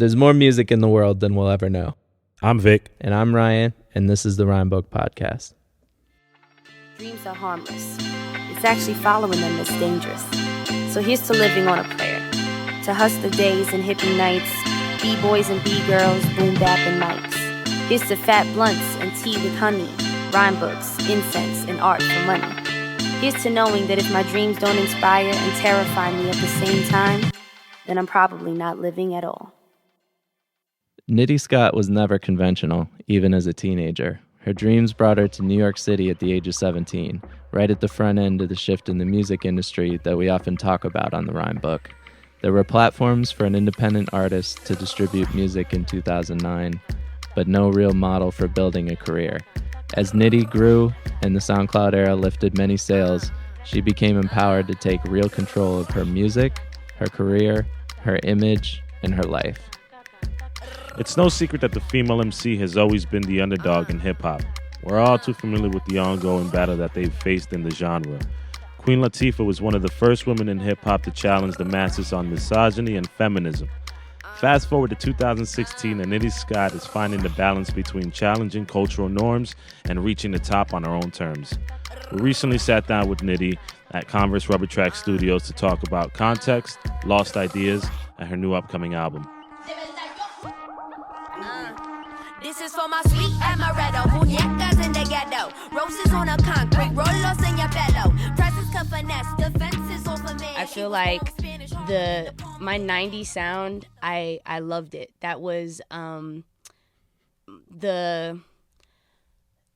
There's more music in the world than we'll ever know. I'm Vic. And I'm Ryan, and this is the Rhyme Book Podcast. Dreams are harmless. It's actually following them that's dangerous. So here's to living on a prayer. To hustler days and hippie nights, B-boys and B-girls, boom bap and mics. Here's to fat blunts and tea with honey, rhyme books, incense, and art for money. Here's to knowing that if my dreams don't inspire and terrify me at the same time, then I'm probably not living at all. Nitty Scott was never conventional, even as a teenager. Her dreams brought her to New York City at the age of 17, right at the front end of the shift in the music industry that we often talk about on the Rhyme Book. There were platforms for an independent artist to distribute music in 2009, but no real model for building a career. As Nitty grew and the Soundcloud era lifted many sails, she became empowered to take real control of her music, her career, her image, and her life. It's no secret that the female MC has always been the underdog in hip-hop. We're all too familiar with the ongoing battle that they've faced in the genre. Queen Latifah was one of the first women in hip-hop to challenge the masses on misogyny and feminism. Fast forward to 2016, and Nitty Scott is finding the balance between challenging cultural norms and reaching the top on her own terms. We recently sat down with Nitty at Converse Rubber Track Studios to talk about context, lost ideas, and her new upcoming album. This is for my sweet amaretto, muñecas in the ghetto, roses on a concrete, rolos in your bellow, presents can finesse, defenses over me. I feel like my 90s sound, I loved it. That was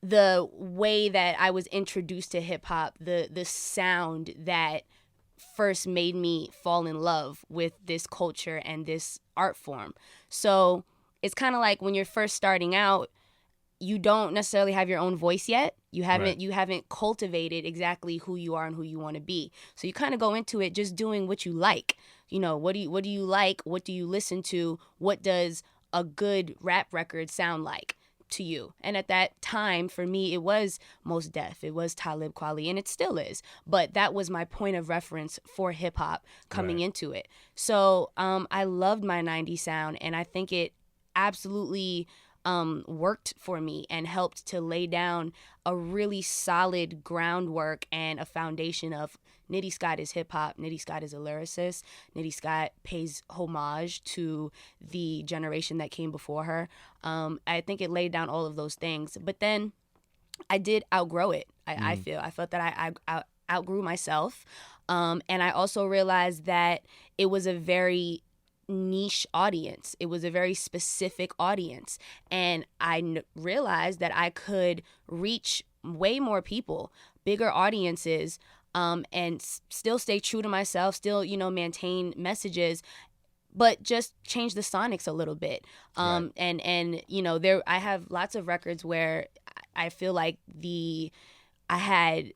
the way that I was introduced to hip hop, the sound that first made me fall in love with this culture and this art form. So it's kind of like when you're first starting out, you don't necessarily have your own voice yet. You haven't cultivated exactly who you are and who you want to be. So you kind of go into it just doing what you like. You know, what do you like? What do you listen to? What does a good rap record sound like to you? And at that time, for me, it was Mos Def, it was Talib Kweli, and it still is. But that was my point of reference for hip hop coming into it. So I loved my 90s sound, and I think it absolutely worked for me and helped to lay down a really solid groundwork and a foundation of Nitty Scott is hip-hop, Nitty Scott is a lyricist, Nitty Scott pays homage to the generation that came before her. I think it laid down all of those things. But then I did outgrow it, I felt that I outgrew myself. And I also realized that it was a very niche audience. It was a very specific audience. And I realized that I could reach way more people, bigger audiences, and still stay true to myself, still, maintain messages, but just change the sonics a little bit. And I have lots of records where I feel like I had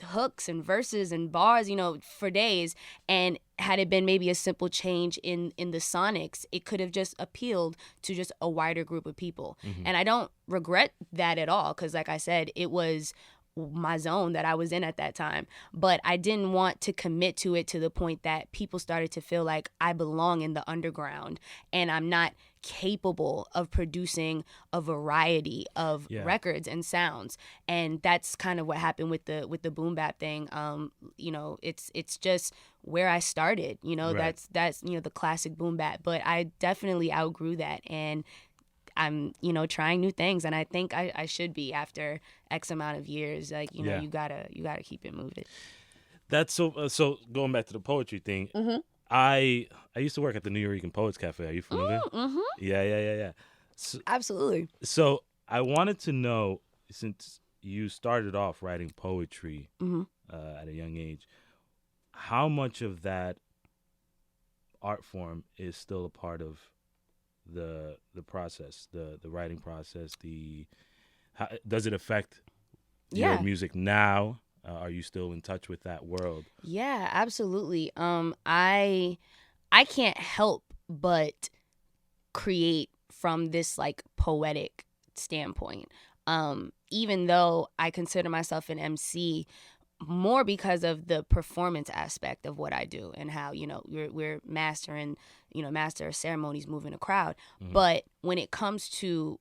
hooks and verses and bars, for days, and had it been maybe a simple change in the sonics, it could have just appealed to just a wider group of people. Mm-hmm. And I don't regret that at all, because like I said, it was my zone that I was in at that time. But I didn't want to commit to it to the point that people started to feel like I belong in the underground and I'm not capable of producing a variety of records and sounds. And that's kind of what happened with the boom bap thing. It's just where I started, that's the classic boom bap, but I definitely outgrew that, and I'm, trying new things, and I think I should be after X amount of years. Like, you gotta keep it moving. That's so going back to the poetry thing. Mm-hmm. I used to work at the New York Poets Cafe. Are you familiar? Mm-hmm. Yeah. So, absolutely. So I wanted to know, since you started off writing poetry at a young age, how much of that art form is still a part of the process, the writing process? How does it affect your music now? Are you still in touch with that world? Yeah, absolutely. I can't help but create from this like poetic standpoint. Even though I consider myself an MC, more because of the performance aspect of what I do and how, we're mastering, master of ceremonies, moving a crowd. But when it comes to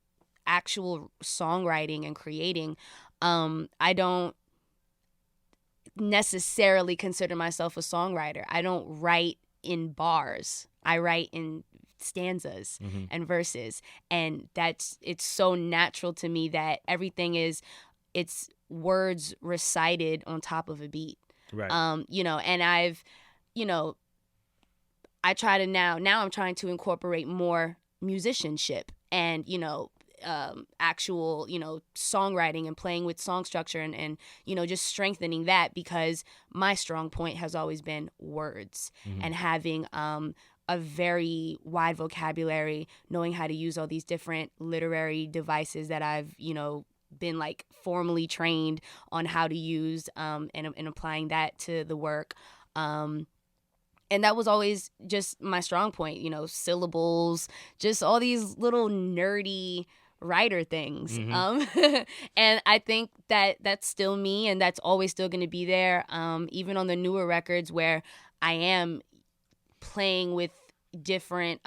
actual songwriting and creating, I don't necessarily consider myself a songwriter. I don't write in bars. I write in stanzas and verses, and it's so natural to me that everything it's words recited on top of a beat. Right. And I've, I try to now I'm trying to incorporate more musicianship and, actual, songwriting and playing with song structure and just strengthening that, because my strong point has always been words and having a very wide vocabulary, knowing how to use all these different literary devices that I've, been like formally trained on how to use and applying that to the work. And that was always just my strong point, syllables, just all these little nerdy writer things. And I think that that's still me, and that's always still going to be there. Even on the newer records where I am playing with different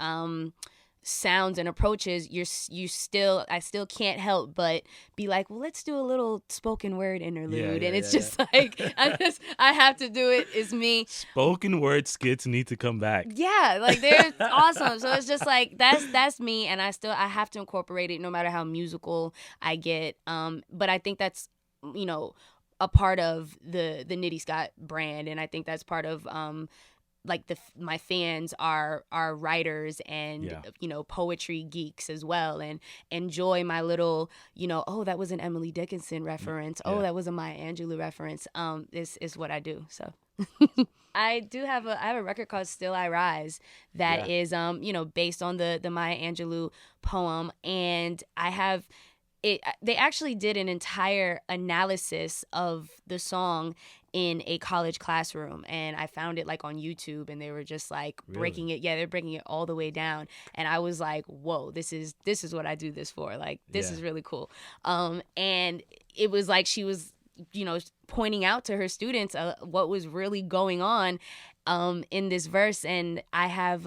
sounds and approaches, I still can't help but be like, well, let's do a little spoken word interlude. And it's just like, I have to do it. It's me. Spoken word skits need to come back. Yeah, like they're awesome. So it's just like, that's me. And I have to incorporate it no matter how musical I get. But I think that's, a part of the Nitty Scott brand. And I think that's part of, like my fans are writers and poetry geeks as well, and enjoy my little oh, that was an Emily Dickinson reference, oh, that was a Maya Angelou reference. This is what I do. So I have a record called Still I Rise that is based on the Maya Angelou poem, and I have it. They actually did an entire analysis of the song in a college classroom, and I found it like on YouTube, and they were just like breaking it. Yeah, they're breaking it all the way down, and I was like, whoa, this is what I do this for. Like, this is really cool. And it was like she was, pointing out to her students what was really going on in this verse. And I have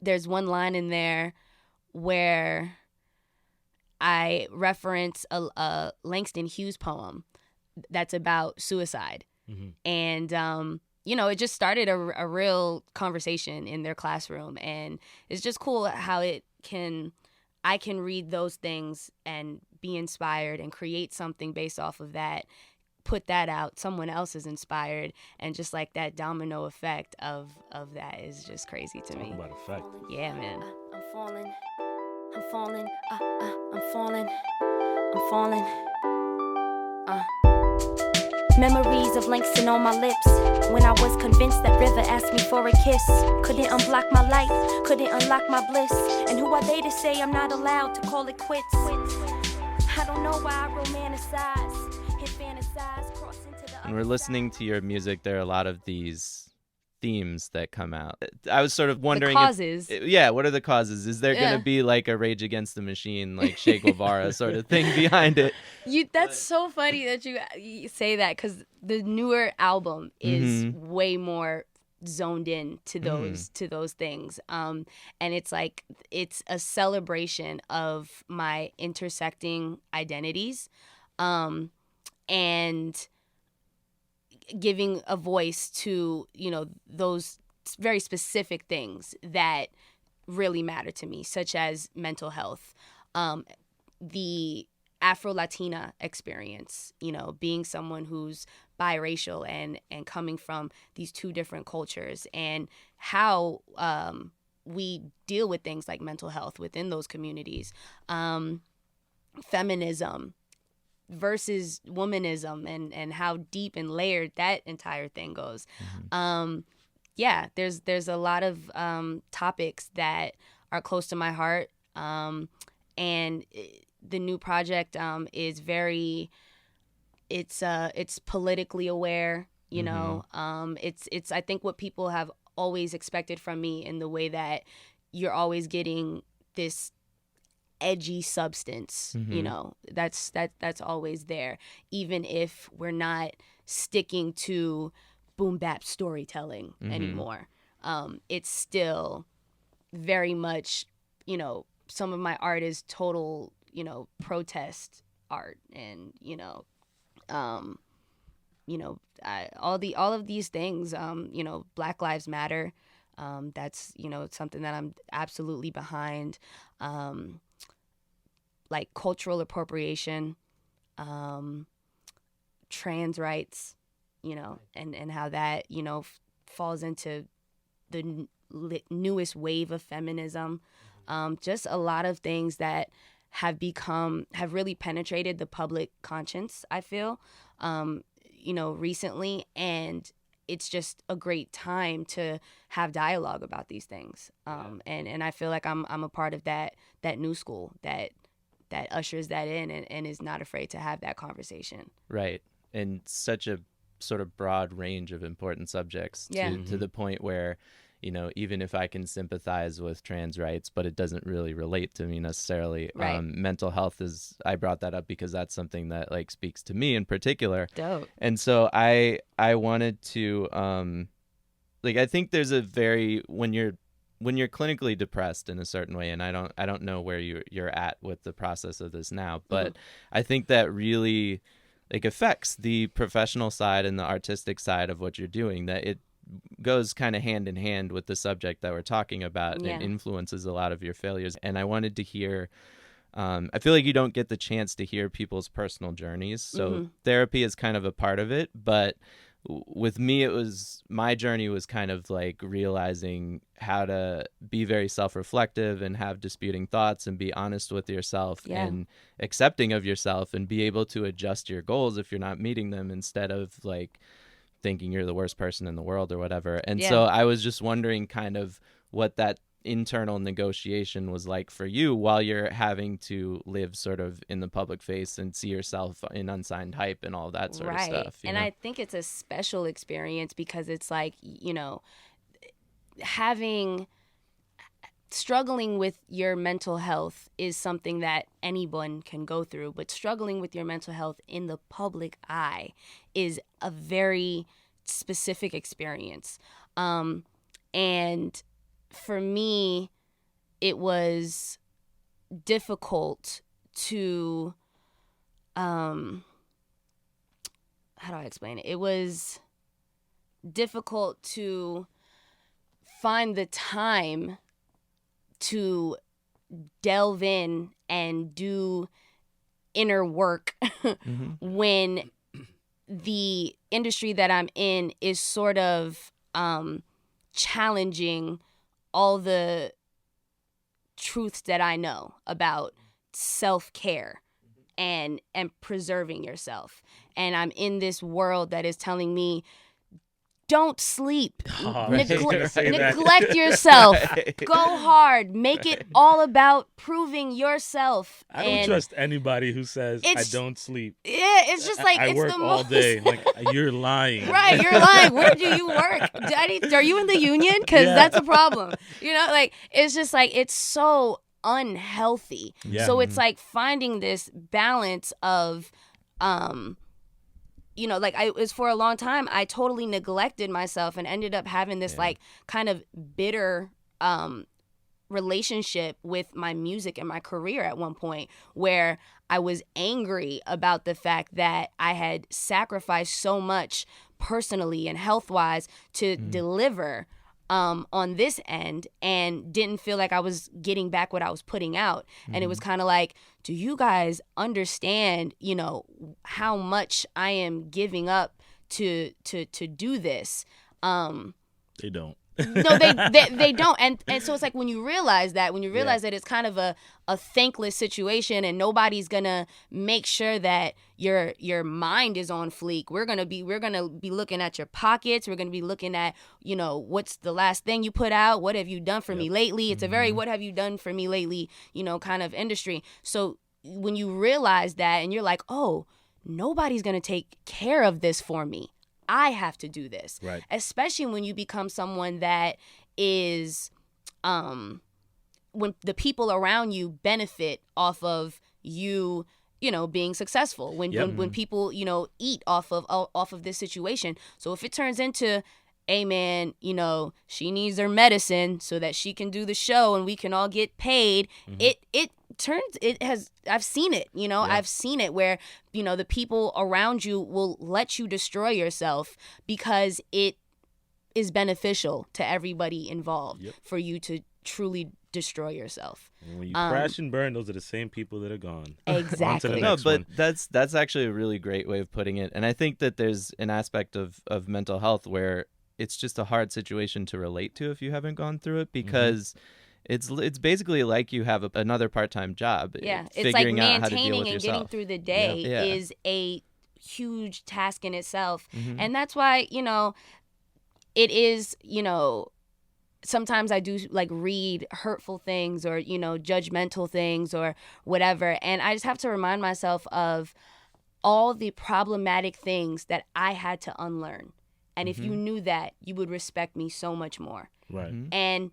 there's one line in there where I reference a Langston Hughes poem that's about suicide. And it just started a real conversation in their classroom, and it's just cool how I can read those things and be inspired and create something based off of that, put that out, someone else is inspired, and just like that domino effect of that is just crazy to me. Talk about effect. Yeah, man. I'm falling, I'm falling, I'm falling, I'm falling. Memories of Langston on my lips, when I was convinced that River asked me for a kiss. Couldn't unblock my life, couldn't unlock my bliss. And who are they to say I'm not allowed to call it quits? I don't know why I romanticize, hit fantasize, cross into the When we're listening to your music, there are a lot of these themes that come out. I was sort of wondering the causes. What are the causes? Is there going to be like a Rage Against the Machine, like Che Guevara sort of thing behind it? That's so funny that you say that, because the newer album is way more zoned in to those things. And it's like, it's a celebration of my intersecting identities, and giving a voice to, those very specific things that really matter to me, such as mental health, the Afro-Latina experience, being someone who's biracial and coming from these two different cultures, and how we deal with things like mental health within those communities, feminism versus womanism, and how deep and layered that entire thing goes. There's a lot of topics that are close to my heart, and the new project is very, it's politically aware, it's I think what people have always expected from me, in the way that you're always getting this edgy substance, that's always there, even if we're not sticking to boom bap storytelling anymore. It's still very much, you know, some of my art is total, you know, protest art, and all of these things. You know, Black Lives Matter. That's, you know, something that I'm absolutely behind. Like cultural appropriation, trans rights, you know, and how that, you know, falls into the newest wave of feminism. Just a lot of things that have really penetrated the public conscience, I feel, you know, recently. And it's just a great time to have dialogue about these things. And I feel like I'm a part of that new school that ushers that in and is not afraid to have that conversation. Right. And such a sort of broad range of important subjects to the point where, you know, even if I can sympathize with trans rights, but it doesn't really relate to me necessarily. Right. Mental health I brought that up because that's something that like speaks to me in particular. Dope. And so I wanted to, like, I think there's when you're clinically depressed in a certain way, and I don't know where you're at with the process of this now, but I think that really like affects the professional side and the artistic side of what you're doing, that it goes kind of hand in hand with the subject that we're talking about and influences a lot of your failures. And I wanted to hear, I feel like you don't get the chance to hear people's personal journeys. So therapy is kind of a part of it, but with me, my journey was kind of like realizing how to be very self-reflective and have disputing thoughts and be honest with yourself and accepting of yourself and be able to adjust your goals if you're not meeting them, instead of like thinking you're the worst person in the world or whatever. And so I was just wondering kind of what that internal negotiation was like for you while you're having to live sort of in the public face and see yourself in unsigned hype and all that sort of stuff. And I think it's a special experience because it's like, you know, struggling with your mental health is something that anyone can go through, but struggling with your mental health in the public eye is a very specific experience. And for me, it was difficult to, how do I explain it? It was difficult to find the time to delve in and do inner work when the industry that I'm in is sort of challenging all the truths that I know about self-care and preserving yourself. And I'm in this world that is telling me, don't sleep. Neglect yourself. Go hard. Make it all about proving yourself. I don't trust anybody who says I don't sleep. Yeah, it's just like I it's work the all most... day. Like, you're lying. Right, you're lying. Where do you work, Daddy? Are you in the union? Because that's a problem. You know, like it's just like it's so unhealthy. Yeah. So it's like finding this balance of you know, like it was for a long time, I totally neglected myself and ended up having this like kind of bitter relationship with my music and my career at one point, where I was angry about the fact that I had sacrificed so much personally and health-wise to deliver on this end, and didn't feel like I was getting back what I was putting out. And it was kind of like, do you guys understand, you know, how much I am giving up to do this? They don't. No, they don't. And so it's like when you realize that it's kind of a thankless situation, and nobody's gonna make sure that your mind is on fleek. We're gonna be looking at your pockets. We're gonna be looking at, you know, what's the last thing you put out? What have you done for me lately? It's a very what have you done for me lately, you know, kind of industry. So when you realize that and you're like, oh, nobody's gonna take care of this for me. I have to do this. Right. Especially when you become someone that is, when the people around you benefit off of you, being successful, when people, eat off of this situation. So if it turns into, hey man, she needs her medicine so that she can do the show and we can all get paid, I've seen it, I've seen it where, the people around you will let you destroy yourself because it is beneficial to everybody involved for you to truly destroy yourself. And when you crash and burn, those are the same people that are gone. Exactly. No, but that's actually a really great way of putting it. And I think that there's an aspect of mental health where it's just a hard situation to relate to if you haven't gone through it, because it's basically like you have another part-time job. Yeah, it's figuring like out how to deal maintaining with and yourself. getting through the day is a huge task in itself. And that's why, it is, sometimes I do like read hurtful things or, judgmental things or whatever. And I just have to remind myself of all the problematic things that I had to unlearn. And if you knew that, you would respect me so much more. Right. And,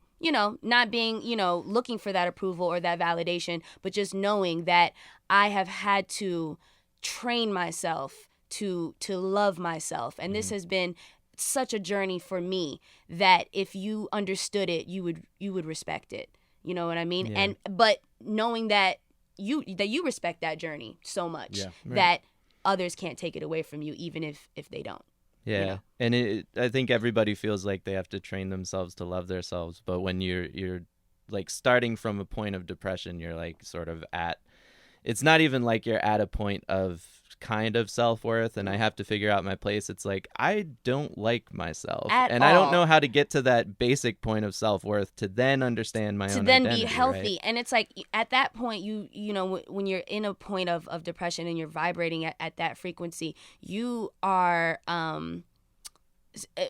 not being, looking for that approval or that validation, but just knowing that I have had to train myself to love myself. And this has been such a journey for me that if you understood it, you would respect it. You know what I mean? Yeah. But knowing that you respect that journey so much that others can't take it away from you, even if they don't. Yeah. And I think everybody feels like they have to train themselves to love themselves. But when you're like starting from a point of depression, you're like sort of it's not even like you're at a point of kind of self-worth and I have to figure out my place. It's like, I don't like myself. I don't know how to get to that basic point of self-worth to then understand my own identity. To then be healthy. Right? And it's like, at that point, when you're in a point of depression and you're vibrating at that frequency, you are,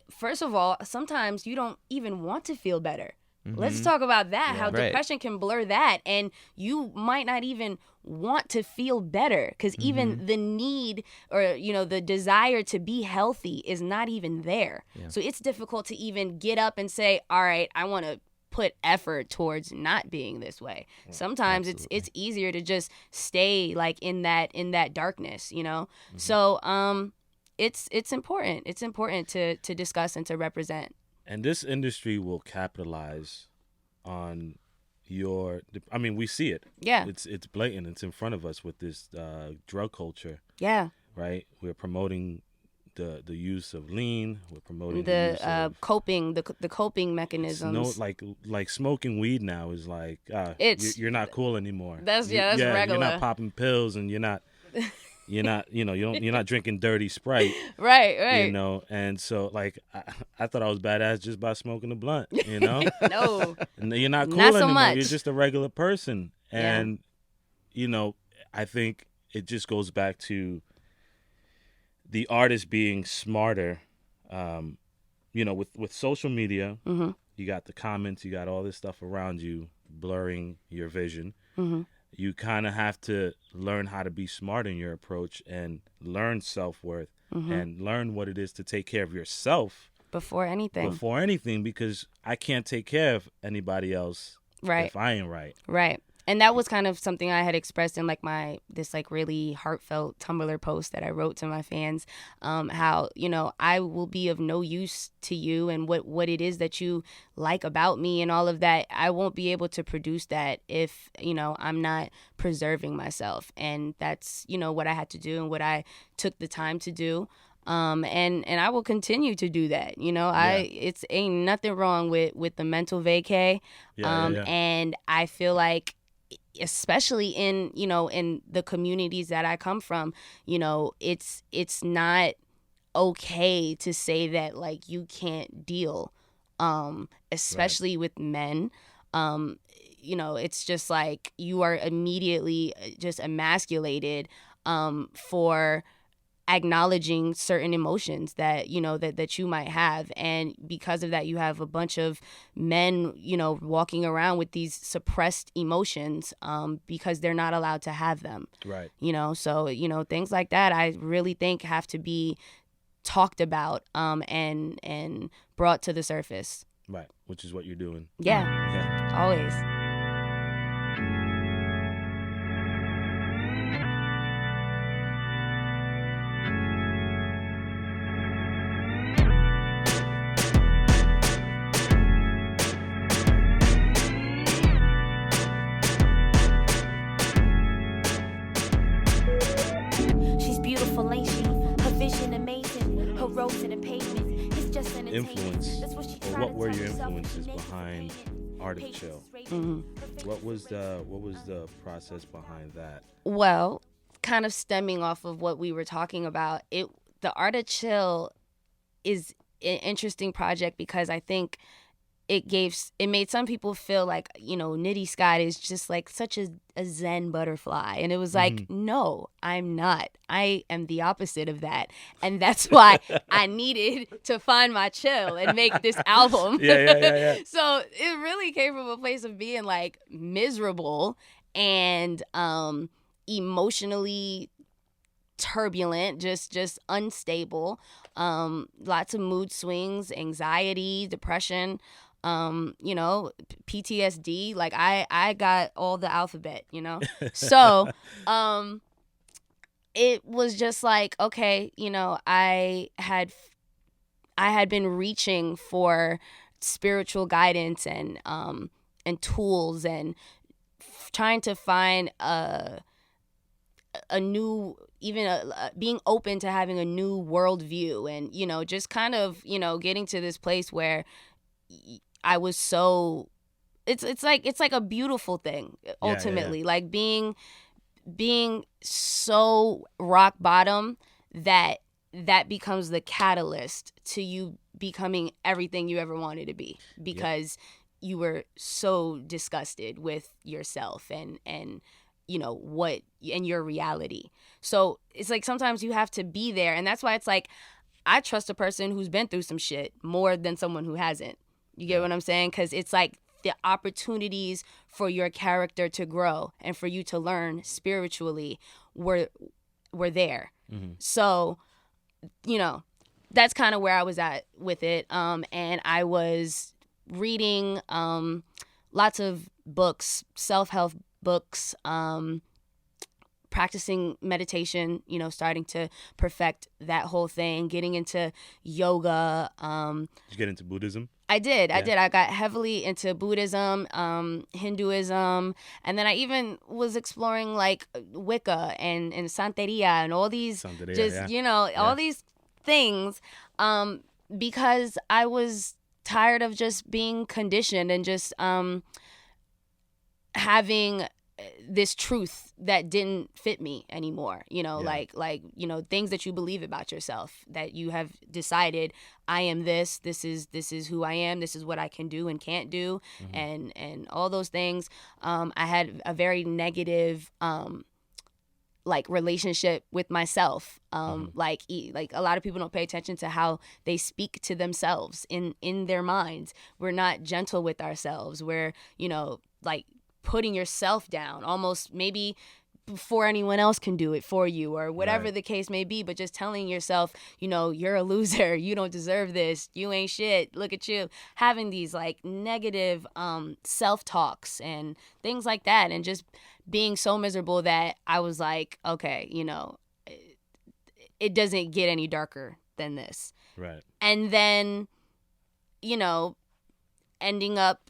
first of all, sometimes you don't even want to feel better. Let's talk about that, how depression can blur that, and you might not even want to feel better because even the need or, the desire to be healthy is not even there. Yeah. So it's difficult to even get up and say, all right, I want to put effort towards not being this way. Sometimes it's easier to just stay like in that darkness, So it's important. It's important to discuss and to represent. And this industry will capitalize on we see it. Yeah. It's blatant. It's in front of us with this drug culture. Yeah. Right? We're promoting the use of lean. We're promoting the use of coping, the coping mechanisms. Like smoking weed now is like you're not cool anymore. That's regular. You're not popping pills and you're not you're not drinking dirty Sprite. Right. And so like I thought I was badass just by smoking a blunt, No. And you're not cool not so anymore. much. You're just a regular person. And I think it just goes back to the artist being smarter. With social media, you got the comments, you got all this stuff around you blurring your vision. You kind of have to learn how to be smart in your approach and learn self-worth and learn what it is to take care of yourself before anything, because I can't take care of anybody else if I ain't right. Right. And that was kind of something I had expressed in like this like really heartfelt Tumblr post that I wrote to my fans, how, I will be of no use to you and what it is that you like about me and all of that. I won't be able to produce that if, I'm not preserving myself. And that's, what I had to do and what I took the time to do. And I will continue to do that. It's ain't nothing wrong with the mental vacay. And I feel like, especially in the communities that I come from, it's not okay to say that like you can't deal, especially with men. It's just like you are immediately just emasculated for acknowledging certain emotions that that you might have, and because of that you have a bunch of men walking around with these suppressed emotions because they're not allowed to have them, right? So things like that I really think have to be talked about and brought to the surface, right? Which is what you're doing. Always. corrosion and pavement. It's just entertainment. Influence, That's what she or tried what to were tell your herself. influences Naked behind debating. Art of Patience Chill? is raging. What was the process behind that? Well, kind of stemming off of what we were talking about, the Art of Chill is an interesting project because I think it made some people feel like, Nitty Scott is just like such a zen butterfly. And it was like, no, I'm not. I am the opposite of that. And that's why I needed to find my chill and make this album. Yeah. So it really came from a place of being like miserable and emotionally turbulent, just unstable, lots of mood swings, anxiety, depression, PTSD. Like I got all the alphabet, So it was just like, okay, I had been reaching for spiritual guidance and tools and trying to find a new, being open to having a new worldview and, just kind of, getting to this place where I was so, it's like a beautiful thing ultimately. Yeah. Like being so rock bottom that becomes the catalyst to you becoming everything you ever wanted to be, because you were so disgusted with yourself and what and your reality. So it's like sometimes you have to be there, and that's why it's like I trust a person who's been through some shit more than someone who hasn't. You get what I'm saying? Because it's like the opportunities for your character to grow and for you to learn spiritually were there. So, that's kind of where I was at with it. And I was reading lots of books, self-help books, practicing meditation, starting to perfect that whole thing, getting into yoga. Did you get into Buddhism? I did. I got heavily into Buddhism, Hinduism, and then I even was exploring like Wicca and Santeria and all these all these things, because I was tired of just being conditioned and just having this truth that didn't fit me anymore, like things that you believe about yourself, that you have decided I am this is who I am, this is what I can do and can't do, and all those things. I had a very negative like relationship with myself. Like a lot of people don't pay attention to how they speak to themselves in their minds. We're not gentle with ourselves. We're, like putting yourself down almost maybe before anyone else can do it for you or whatever the case may be, but just telling yourself, you're a loser, you don't deserve this, you ain't shit, look at you, having these like negative self-talks and things like that, and just being so miserable that I was like, okay, it doesn't get any darker than this. Right. And then, ending up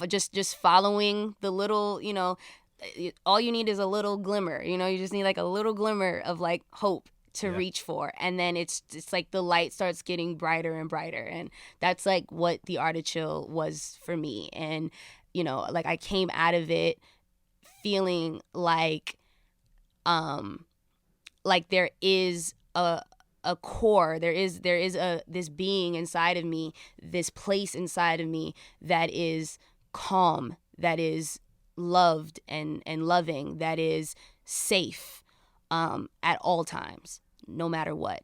just following the little, all you need is a little glimmer, you just need like a little glimmer of like hope to reach for, and then it's like the light starts getting brighter and brighter, and that's like what the Art of Chill was for me. And like I came out of it feeling like there is a core, there is this being inside of me, this place inside of me that is calm, that is loved and loving, that is safe at all times, no matter what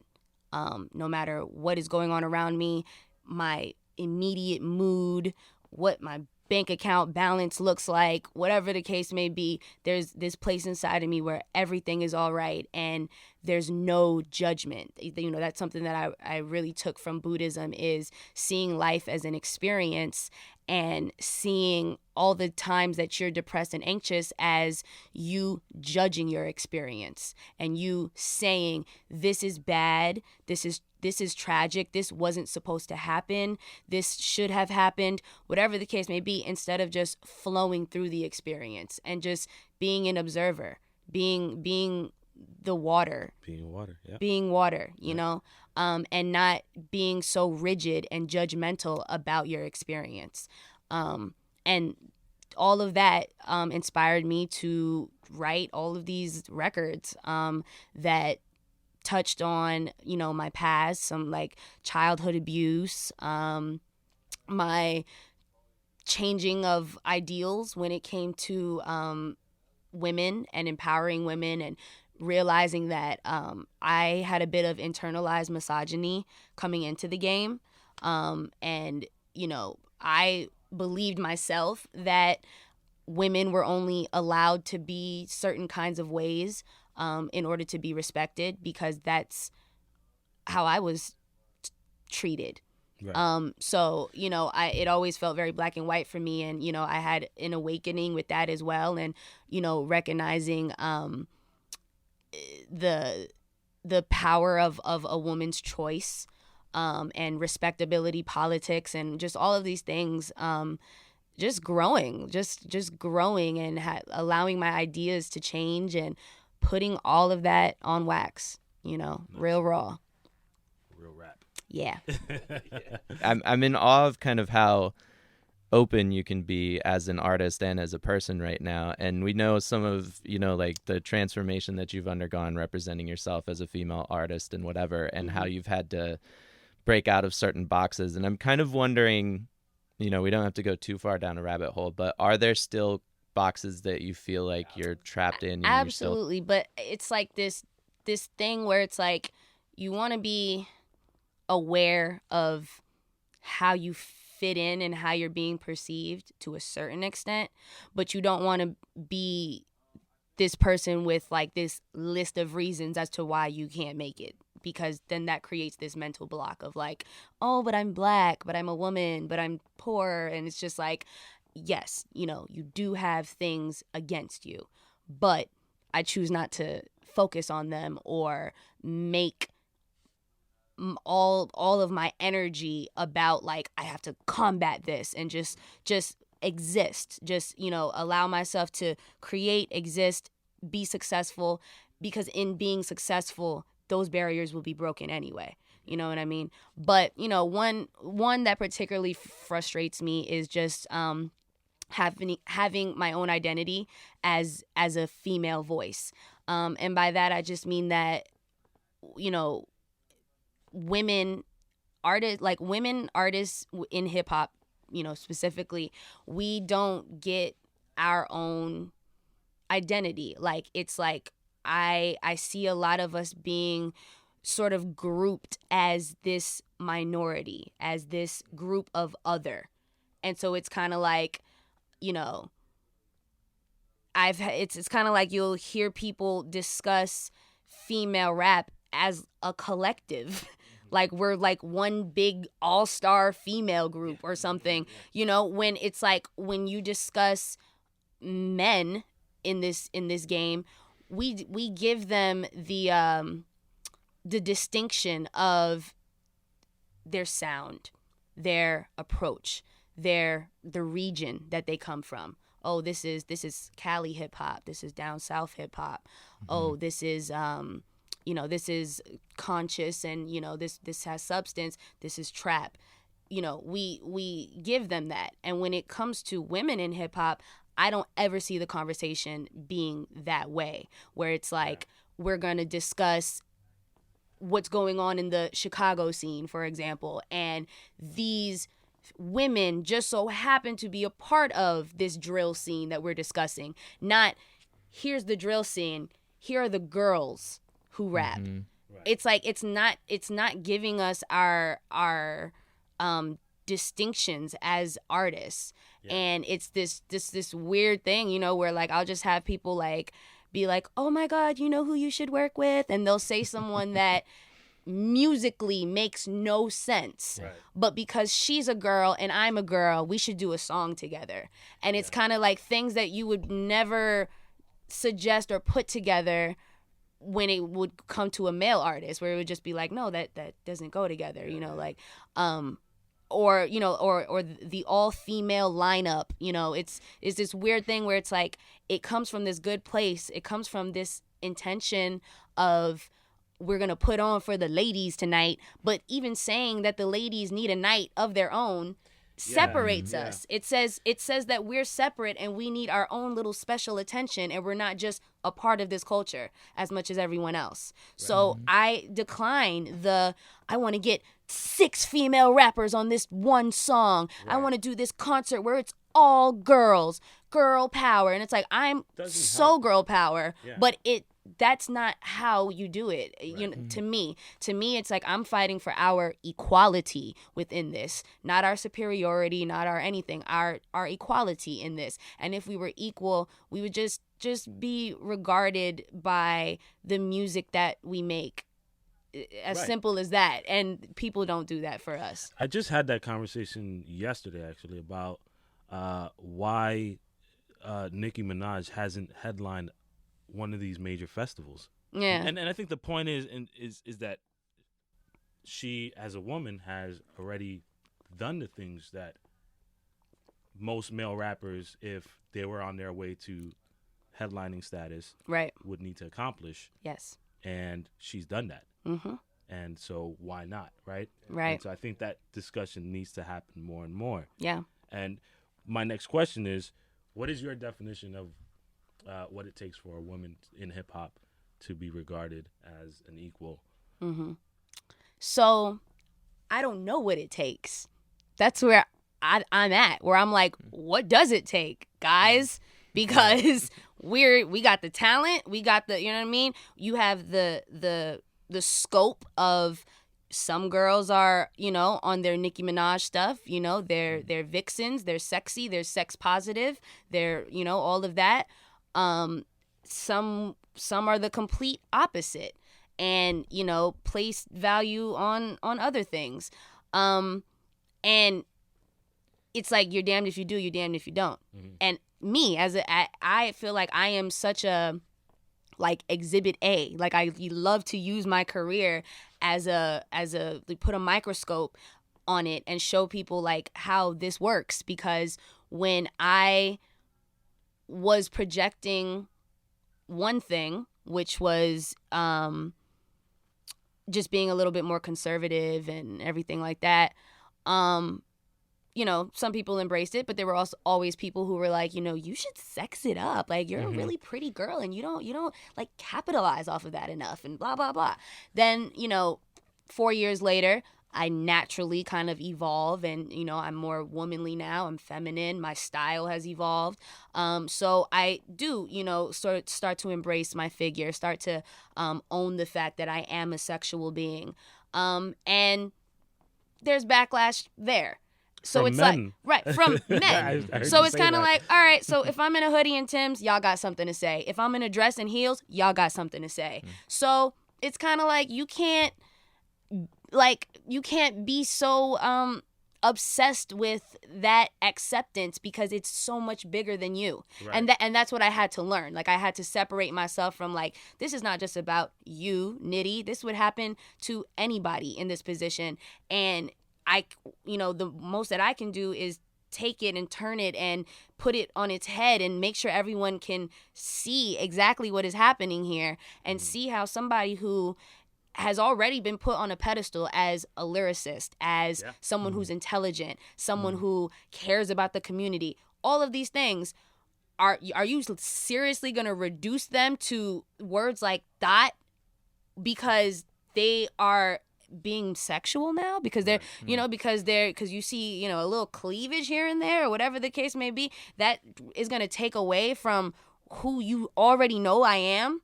is going on around me, my immediate mood, what my bank account balance looks like, whatever the case may be. There's this place inside of me where everything is all right and there's no judgment. That's something that I really took from Buddhism, is seeing life as an experience and seeing all the times that you're depressed and anxious as you judging your experience and you saying, this is bad, this is tragic, this wasn't supposed to happen, this should have happened, whatever the case may be, instead of just flowing through the experience and just being an observer, being the water. Being water, you know, and not being so rigid and judgmental about your experience. And all of that inspired me to write all of these records that touched on, you know, my past, some like childhood abuse, my changing of ideals when it came to women and empowering women, and realizing that I had a bit of internalized misogyny coming into the game. And, you know, I believed myself that women were only allowed to be certain kinds of ways in order to be respected, because that's how I was treated. Right. So, you know, it always felt very black and white for me. And, you know, I had an awakening with that as well. And, you know, recognizing the power of a woman's choice, and respectability politics, and just all of these things, just growing and allowing my ideas to change, and putting all of that on wax, you know, nice. Real raw. Real rap. Yeah. I'm in awe of kind of how open you can be as an artist and as a person right now. And we know some of, you know, like the transformation that you've undergone representing yourself as a female artist and whatever, and how you've had to break out of certain boxes. And I'm kind of wondering, you know, we don't have to go too far down a rabbit hole, but are there still boxes that you feel like you're trapped in? Absolutely. But it's like this thing where it's like you want to be aware of how you fit in and how you're being perceived to a certain extent, but you don't want to be this person with like this list of reasons as to why you can't make it, because then that creates this mental block of like, oh, but I'm black, but I'm a woman, but I'm poor. And it's just like, yes, you know, you do have things against you, but I choose not to focus on them or make all of my energy about like I have to combat this, and just exist, just, you know, allow myself to create, exist, be successful, because in being successful those barriers will be broken anyway, you know what I mean? But, you know, one that particularly frustrates me is just having my own identity as a female voice, and by that I just mean that, you know, women artists in hip hop, you know, specifically, we don't get our own identity. Like, it's like I see a lot of us being sort of grouped as this minority, as this group of other. And so it's kind of like, you know, it's kind of like you'll hear people discuss female rap as a collective. Like we're like one big all-star female group or something, you know, when it's like when you discuss men in this game, we give them the distinction of their sound, their approach, the region that they come from. Oh, this is Cali hip hop. This is down south hip hop. Mm-hmm. Oh, this is you know, this is conscious, and, you know, this has substance. This is trap. You know, we give them that. And when it comes to women in hip hop, I don't ever see the conversation being that way, where it's like we're going to discuss what's going on in the Chicago scene, for example, and these women just so happen to be a part of this drill scene that we're discussing. Not, here's the drill scene, here are the girls who rap. Mm-hmm. Right. It's like it's not giving us our distinctions as artists. Yeah. And it's this weird thing, you know, where like I'll just have people like be like, oh my God, you know who you should work with? And they'll say someone that musically makes no sense. Right. But because she's a girl and I'm a girl, we should do a song together. And it's kind of like things that you would never suggest or put together when it would come to a male artist, where it would just be like, no, that doesn't go together, you know, like, or, you know, or the all female lineup, you know, it's this weird thing where it's like, it comes from this good place. It comes from this intention of we're going to put on for the ladies tonight, but even saying that the ladies need a night of their own separates us. It says that we're separate and we need our own little special attention, and we're not just a part of this culture as much as everyone else. Right. So I decline I want to get 6 female rappers on this one song. Right. I want to do this concert where it's all girls, girl power. And it's like, I'm so girl power, but that's not how you do it. Right. You know, to me, it's like I'm fighting for our equality within this, not our superiority, not our anything, our equality in this. And if we were equal, we would just be regarded by the music that we make. As simple as that. And people don't do that for us. I just had that conversation yesterday, actually, about why Nicki Minaj hasn't headlined one of these major festivals. Yeah. And I think the point is that she, as a woman, has already done the things that most male rappers, if they were on their way to headlining status, would need to accomplish. Yes. And she's done that. Mm-hmm. And so why not, right? Right. And so I think that discussion needs to happen more and more. Yeah. And my next question is, what is your definition of what it takes for a woman in hip hop to be regarded as an equal? Mm-hmm. So I don't know what it takes. That's where I'm at, where I'm like, what does it take, guys? Because we got the talent, we got the, you know what I mean? You have the scope of some girls are, you know, on their Nicki Minaj stuff, you know, they're vixens, they're sexy, they're sex positive, they're, you know, all of that. Some are the complete opposite, and, you know, place value on other things. And it's like, you're damned if you do, you're damned if you don't. Mm-hmm. And me, I feel like I am such a, like, exhibit A. Like, I love to use my career as put a microscope on it and show people, like, how this works. Because when I was projecting one thing, which was just being a little bit more conservative and everything like that, you know, some people embraced it, but there were also always people who were like, you know, you should sex it up. Like, you're a really pretty girl and you don't like capitalize off of that enough and blah, blah, blah. Then, you know, 4 years later, I naturally kind of evolve and, you know, I'm more womanly now. I'm feminine. My style has evolved. So I do, you know, start to embrace my figure, start to own the fact that I am a sexual being. And there's backlash there. So from it's men. like, right, from men. So it's kind of like, all right, so if I'm in a hoodie and Tim's, y'all got something to say. If I'm in a dress and heels, y'all got something to say. So it's kind of like you can't be so obsessed with that acceptance because it's so much bigger than you. Right. And that's what I had to learn. Like, I had to separate myself from, like, this is not just about you, Nitty. This would happen to anybody in this position. And the most that I can do is take it and turn it and put it on its head and make sure everyone can see exactly what is happening here and see how somebody who has already been put on a pedestal as a lyricist, as someone who's intelligent, someone who cares about the community, all of these things, are you seriously going to reduce them to words like that because they are being sexual now, because they're because you see, you know, a little cleavage here and there or whatever the case may be, that is going to take away from who you already know I am.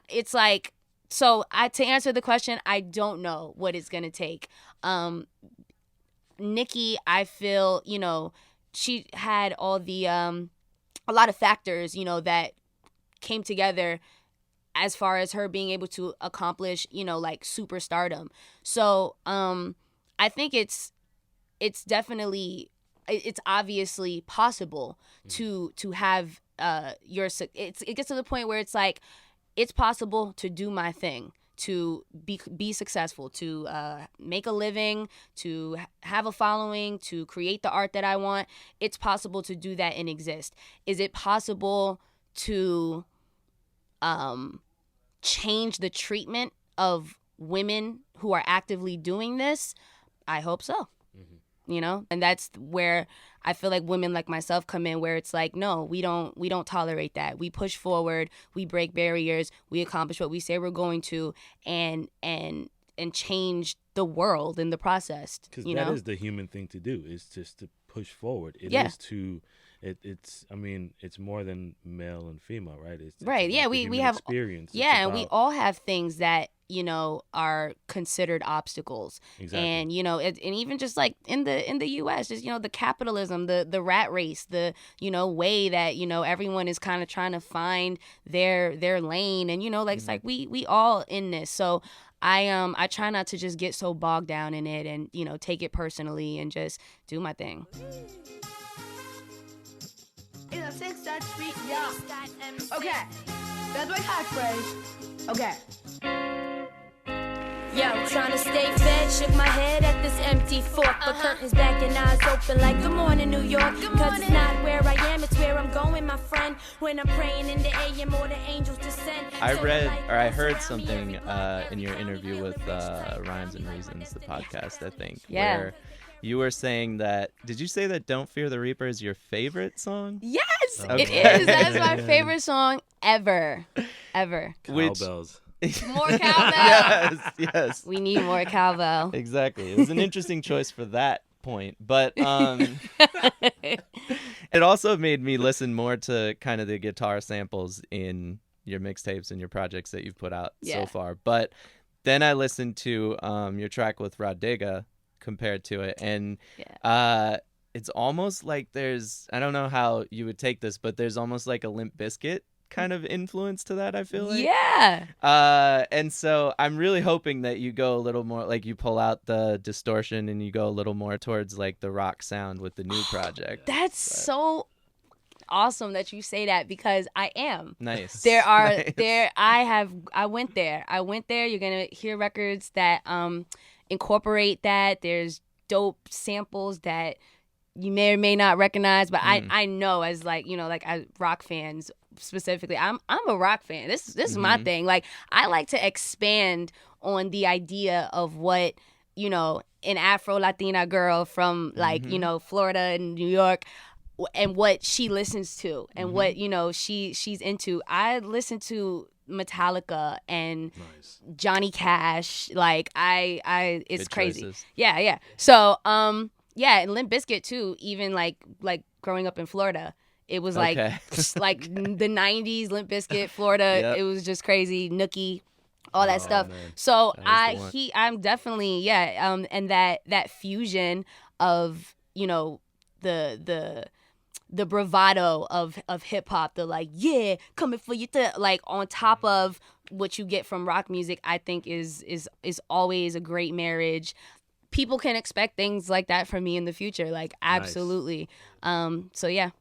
It's like, so to answer the question, I don't know what it's going to take. Nicki, I feel, you know, she had all the a lot of factors, you know, that came together as far as her being able to accomplish, you know, like, superstardom. So I think it's obviously possible to have it gets to the point where it's like, it's possible to do my thing, to be successful, to make a living, to have a following, to create the art that I want. It's possible to do that and exist. Is it possible to change the treatment of women who are actively doing this, I hope so. You know, and that's where I feel like women like myself come in, where it's like, no, we don't tolerate that. We push forward, we break barriers, we accomplish what we say we're going to, and change the world in the process. Because that is the human thing to do, is just to push forward. It is to. It's I mean, it's more than male and female, right? It's right. Yeah, we have experience. Yeah, and we all have things that, you know, are considered obstacles. Exactly. And, you know, and even just like in the US, just, you know, the capitalism, the rat race, the, you know, way that, you know, everyone is kind of trying to find their lane, and, you know, like it's like we all in this. So I try not to just get so bogged down in it and, you know, take it personally and just do my thing. In a 6th Street, yeah. Okay, that's my catchphrase. Okay. Yo, trying to stay fed, shook my head at this empty fork. The curtains back and eyes open like good morning, New York. Cause it's not where I am, it's where I'm going, my friend. When I'm praying in the AM or the angels descend. I heard something in your interview with Rhymes and Reasons, the podcast, I think. Yeah. Where you were saying that, did you say that Don't Fear the Reaper is your favorite song? Yes, Okay. it is. That is my favorite song ever. Cowbells. More cowbell. Yes. We need more cowbell. Exactly. It was an interesting choice for that point. But it also made me listen more to kind of the guitar samples in your mixtapes and your projects that you've put out so far. But then I listened to your track with Rodega compared to it. And it's almost like there's, I don't know how you would take this, but there's almost like a Limp Bizkit kind of influence to that, I feel like. Yeah. And so I'm really hoping that you go a little more, like you pull out the distortion and you go a little more towards like the rock sound with the new project. That's so awesome that you say that, because I am. Nice. I went there. You're going to hear records that incorporate that. There's dope samples that you may or may not recognize, but I know, as like, you know, like as rock fans specifically, I'm a rock fan. This is my thing. Like, I like to expand on the idea of what, you know, an Afro-Latina girl from like, you know, Florida and New York, and what she listens to and what, you know, she's into. I listen to Metallica and Johnny Cash. Like it's Good crazy. choices. Yeah. So yeah, and Limp Bizkit too. Even like growing up in Florida, it was like like the 90s, Limp Bizkit, Florida. Yep. It was just crazy. Nookie, all that stuff. Man. So That I'm definitely and that fusion of, you know, the bravado of hip hop, the like, yeah, coming for you, like on top of what you get from rock music, I think is always a great marriage. People can expect things like that from me in the future, like absolutely. So yeah.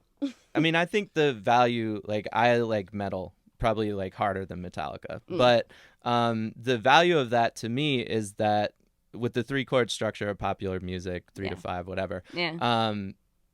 I mean, I think the value, like I like metal probably like harder than Metallica, but the value of that to me is that with the 3-chord structure of popular music, 3 to 5, whatever. Yeah.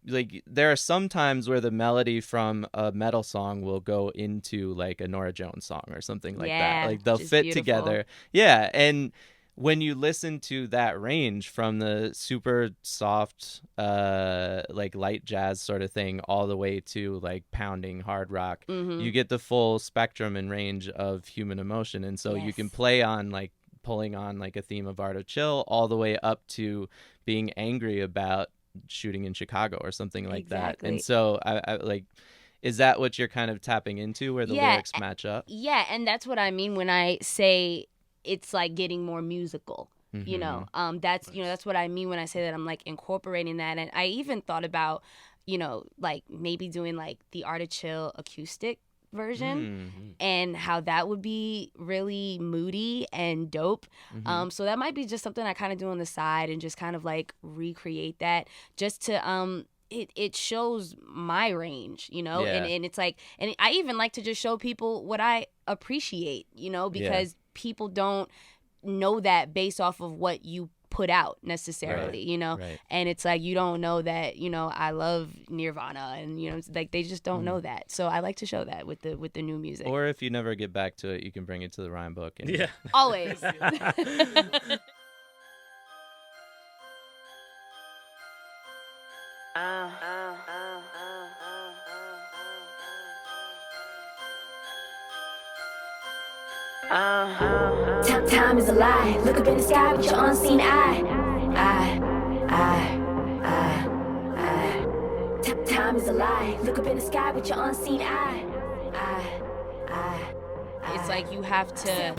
Like there are some times where the melody from a metal song will go into like a Norah Jones song or something like that. Like they'll fit beautiful. together. Yeah. And when you listen to that range from the super soft, like light jazz sort of thing all the way to like pounding hard rock, you get the full spectrum and range of human emotion. And so you can play on like pulling on like a theme of Art of Chill all the way up to being angry about shooting in Chicago or something like that. And so I like, is that what you're kind of tapping into, where the lyrics match up? Yeah, and that's what I mean when I say it's like getting more musical. You know, that's you know, that's what I mean when I say that I'm like incorporating that. And I even thought about, you know, like maybe doing like the Art of Chill acoustic version and how that would be really moody and dope. So that might be just something I kind of do on the side and just kind of like recreate that, just to it shows my range, you know. And it's like, and I even like to just show people what I appreciate, you know, because people don't know that based off of what you put out necessarily, Right. you know? Right. And it's like, you don't know that, you know, I love Nirvana, and, you know, it's like they just don't know that. So I like to show that with the new music. Or if you never get back to it, you can bring it to the rhyme book. And Yeah. Always. Time is a lie. Look up in the sky with your unseen eye. Time is a lie. Look up in the sky with your unseen eye. It's like you have to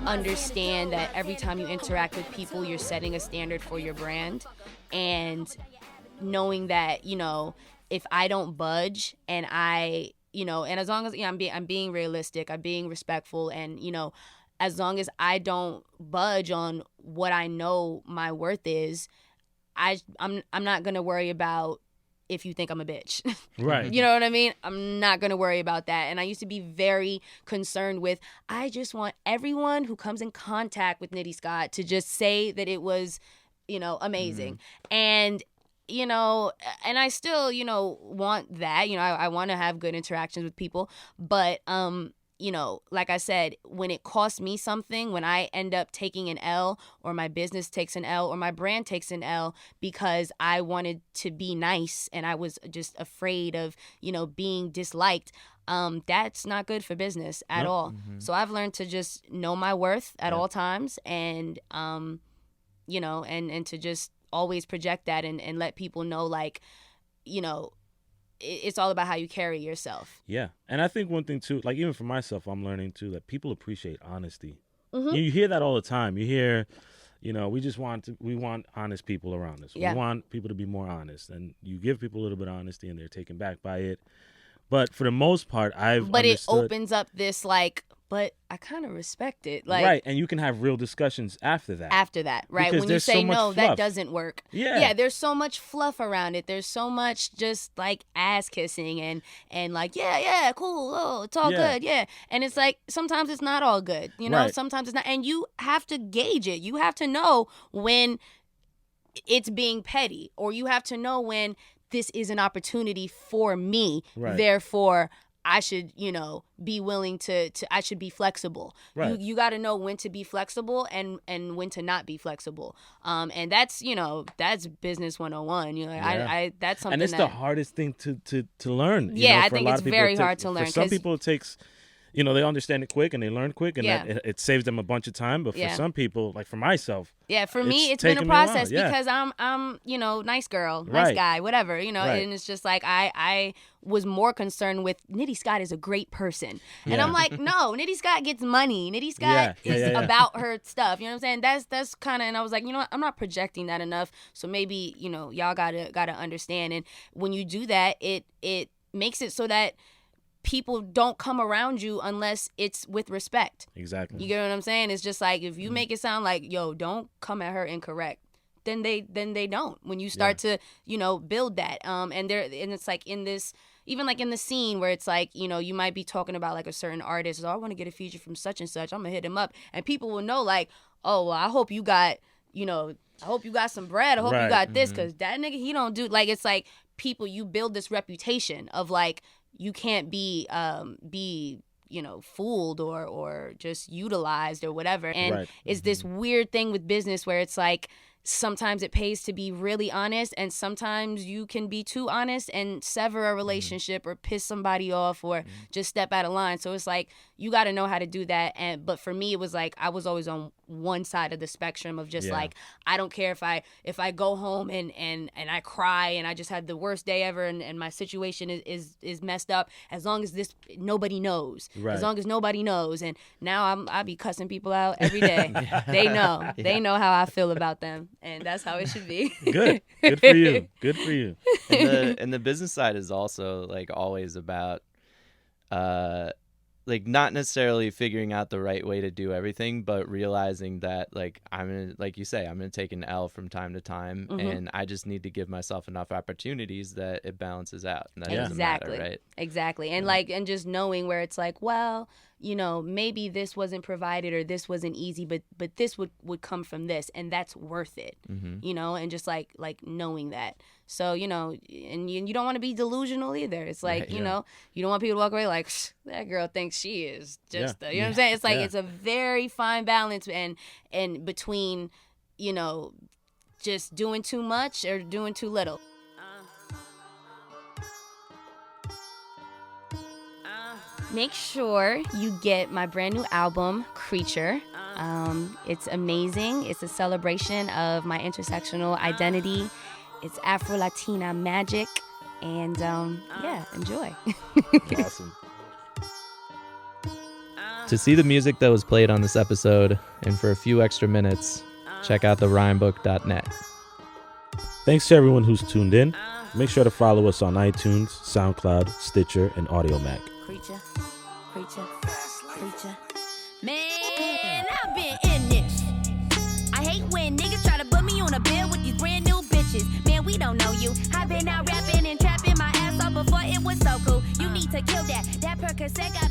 understand that every time you interact with people, you're setting a standard for your brand, and knowing that, you know, if I don't budge, and I, you know, and as long as, you know, I'm being realistic, I'm being respectful, and, you know, as long as I don't budge on what I know my worth is, I'm not gonna worry about if you think I'm a bitch. Right. You know what I mean? I'm not going to worry about that. And I used to be very concerned with, I just want everyone who comes in contact with Nitty Scott to just say that it was, you know, amazing. And, you know, and I still, you know, want that. You know, I want to have good interactions with people. But, you know, like I said, when it costs me something, when I end up taking an L, or my business takes an L, or my brand takes an L because I wanted to be nice and I was just afraid of, you know, being disliked, that's not good for business at all. So I've learned to just know my worth at all times, and, you know, and to just always project that, and let people know, like, you know, it's all about how you carry yourself. Yeah. And I think one thing too, like even for myself, I'm learning too that people appreciate honesty. You hear that all the time. You hear, you know, we want honest people around us. Yeah. We want people to be more honest. And you give people a little bit of honesty and they're taken back by it. But for the most part, But it understood. opens up this, like, but I kind of respect it. Like, right. And you can have real discussions after that. after that, right? Because When you there's say so much no, that fluff. doesn't work. Yeah. There's so much fluff around it. There's so much just like ass kissing and like, yeah, cool, oh, it's all Yeah. good, yeah. And it's like, sometimes it's not all good, you know? Right. Sometimes it's not. And you have to gauge it. You have to know when it's being petty, or you have to know when this is an opportunity for me. Right. Therefore, I should, you know, be willing to I should be flexible. Right. You got to know when to be flexible and when to not be flexible. And that's, you know, that's business 101. You know, I that's something and it's that the hardest thing to learn. You Yeah, know, I for a think lot it's of people, very it hard takes- to learn, For some 'cause- people, it takes, you know, they understand it quick and they learn quick, and Yeah. that it saves them a bunch of time. But for Yeah. some people, like for myself, Yeah, for me, It's it's been a taken me a while, process yeah. because I'm, you know, nice girl, nice Right. guy, whatever, you know, Right. and it's just like I was more concerned with Nitty Scott is a great person. And Yeah. I'm like, no, Nitty Scott gets money. Nitty Scott Yeah, is yeah. about her stuff. You know what I'm saying? That's kind of, and I was like, you know what? I'm not projecting that enough. So maybe, you know, y'all gotta understand. And when you do that, it makes it so that people don't come around you unless it's with respect. exactly. You get what I'm saying? It's just like, if you make it sound like, yo, don't come at her incorrect, then they don't. When you start to, you know, build that, and it's like in this, even like in the scene where it's like, you know, you might be talking about like a certain artist, I want to get a feature from such and such, I'm gonna hit him up, and people will know, like, oh, well, I hope you got, you know, I hope you got some bread, I hope you Right. got this, because that nigga, he don't do, like, it's like people, you build this reputation of like, you can't be you know, fooled or just utilized or whatever. And Right. it's this weird thing with business where it's like, sometimes it pays to be really honest, and sometimes you can be too honest and sever a relationship or piss somebody off or just step out of line. So it's like, you got to know how to do that. But for me, it was like, I was always on one side of the spectrum of just Yeah. like, I don't care if I go home and I cry and I just had the worst day ever and my situation is messed up, as long as nobody knows. Right. As long as nobody knows. And now I be cussing people out every day. They know. They know how I feel about them. And that's how it should be. Good. Good for you. Good for you. And the business side is also like always about like not necessarily figuring out the right way to do everything, but realizing that like like you say, I'm gonna take an L from time to time, and I just need to give myself enough opportunities that it balances out, and that doesn't matter, right? Exactly. And like, and just knowing where it's like, well, you know, maybe this wasn't provided or this wasn't easy, but this would come from this, and that's worth it, you know, and just like knowing that. So, you know, and you don't want to be delusional either. It's like, Right, you yeah. know, you don't want people to walk away like, that girl thinks she is just, you know what I'm saying? It's like, it's a very fine balance and between, you know, just doing too much or doing too little. Make sure you get my brand new album, Creature. It's amazing. It's a celebration of my intersectional identity. It's Afro-Latina magic. And yeah, enjoy. Awesome. To see the music that was played on this episode, and for a few extra minutes, check out therhymebook.net. Thanks to everyone who's tuned in. Make sure to follow us on iTunes, SoundCloud, Stitcher, and AudioMac. Creature, creature, creature. Man, I've been in this. I hate when niggas try to put me on a bill with these brand new bitches. Man, we don't know you. I've been out rapping and trapping my ass off before it was so cool. You need to kill that. That Percocet got